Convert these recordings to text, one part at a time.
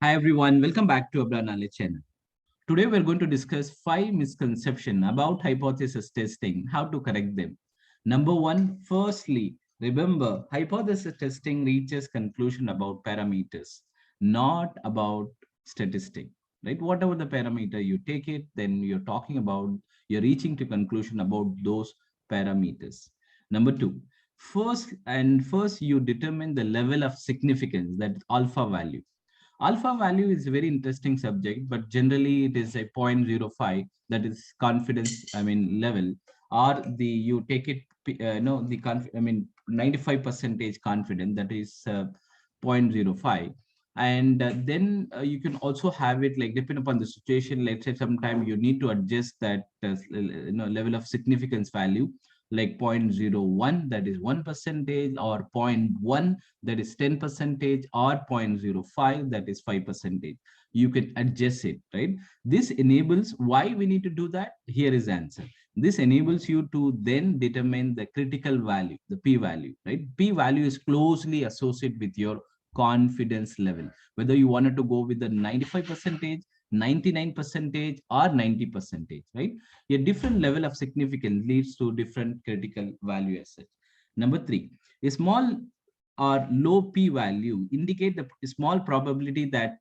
Hi everyone, welcome back to Abra Knowledge channel. Today we're going to discuss 5 misconceptions about hypothesis testing, how to correct them. Number one, firstly, remember hypothesis testing reaches conclusion about parameters, not about statistic, right? Whatever the parameter you take it, then you're reaching to conclusion about those parameters. Number two, first you determine the level of significance, that alpha value. Alpha value is a very interesting subject, but generally it is a zero point zero 0.05, that is confidence, level, or you take it, I mean, 95 percentage confident, that is 0.05. And then you can also have it like depend upon the situation. Let's say sometime you need to adjust that level of significance value, like 0.01, that is 1 percentage, or zero point 0.1, that is 10 percentage, or 0.05, that is 5 percentage. You can adjust it, right? This enables, why we need to do that? Here is the answer. This enables you to then determine the critical value, the p value, right? P value is closely associated with your confidence level, whether you wanted to go with the 95 percentage, 99 percentage, or 90 percentage, right? A different level of significance leads to different critical value as such. Number three, a small or low p value indicate the small probability that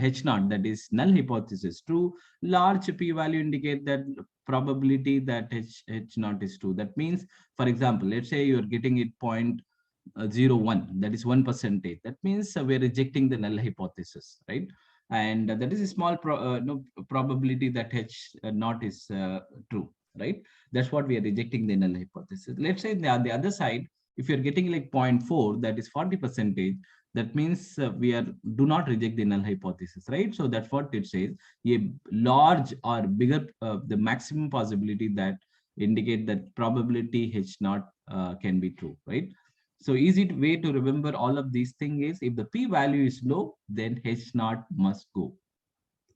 h naught, that is null hypothesis, true. Large p value indicate that probability that h naught is true. That means, for example, let's say you are getting it 0.01, that is 1 percentage. That means we're rejecting the null hypothesis, right? And that is a small no, probability that h naught is true, right? That's what we are rejecting the null hypothesis. Let's say on the other side, if you're getting like zero point 0.4, that is 40 percentage, that means we are do not reject the null hypothesis, right? So that's what it says. A large or bigger, the maximum possibility that indicate that probability h naught can be true, right? So easy way to remember all of these things is, if the p value is low, then h naught must go.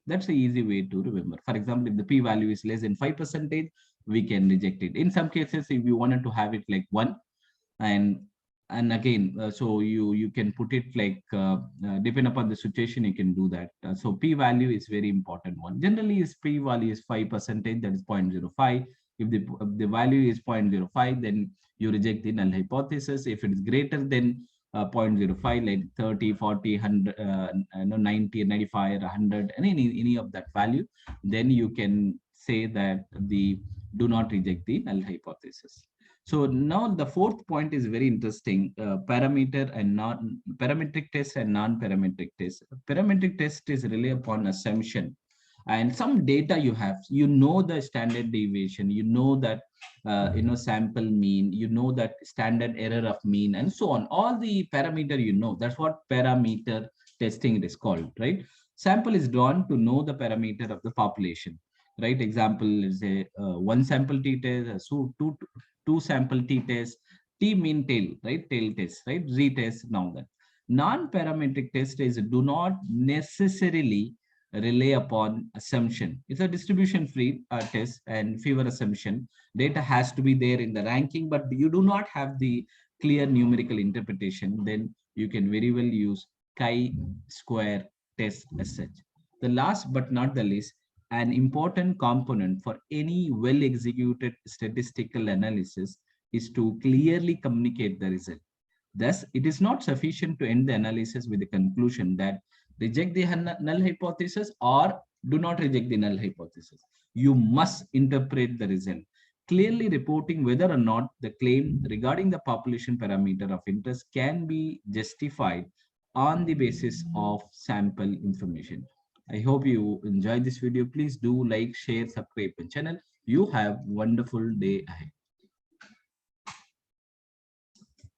That's the easy way to remember. For example, if the p value is less than 5 percentage, we can reject it. In some cases, if you wanted to have it like 1, and again, so you can put it like depend upon the situation, you can do that. So p value is very important one. Generally, is p value is 5 percentage, that is 0.05. If the value is 0.05, then you reject the null hypothesis. If it is greater than 0.05, like 30, 40, 100, 90, 95, 100, and any of that value, then you can say that the do not reject the null hypothesis. So now the fourth point is very interesting: parameter and non parametric test and non-parametric test. Parametric test is rely upon assumption and some data you have. You know the standard deviation. You know that sample mean. You know that standard error of mean, and so on. All the parameter you know. That's what parameter testing it is called, right? Sample is drawn to know the parameter of the population, right? Example is a one sample t test, so two sample t test, t mean tail, right? Tail test, right? Z test. Now that non-parametric test is do not necessarily rely upon assumption. It's a distribution free test and fewer assumption. Data has to be there in the ranking, but you do not have the clear numerical interpretation. Then you can very well use chi-square test as such. The last but not the least, an important component for any well-executed statistical analysis is to clearly communicate the result. Thus, it is not sufficient to end the analysis with the conclusion that reject the null hypothesis or do not reject the null hypothesis. You must interpret the result, clearly reporting whether or not the claim regarding the population parameter of interest can be justified on the basis of sample information. I hope you enjoyed this video. Please do like, share, subscribe my channel. You have wonderful day ahead.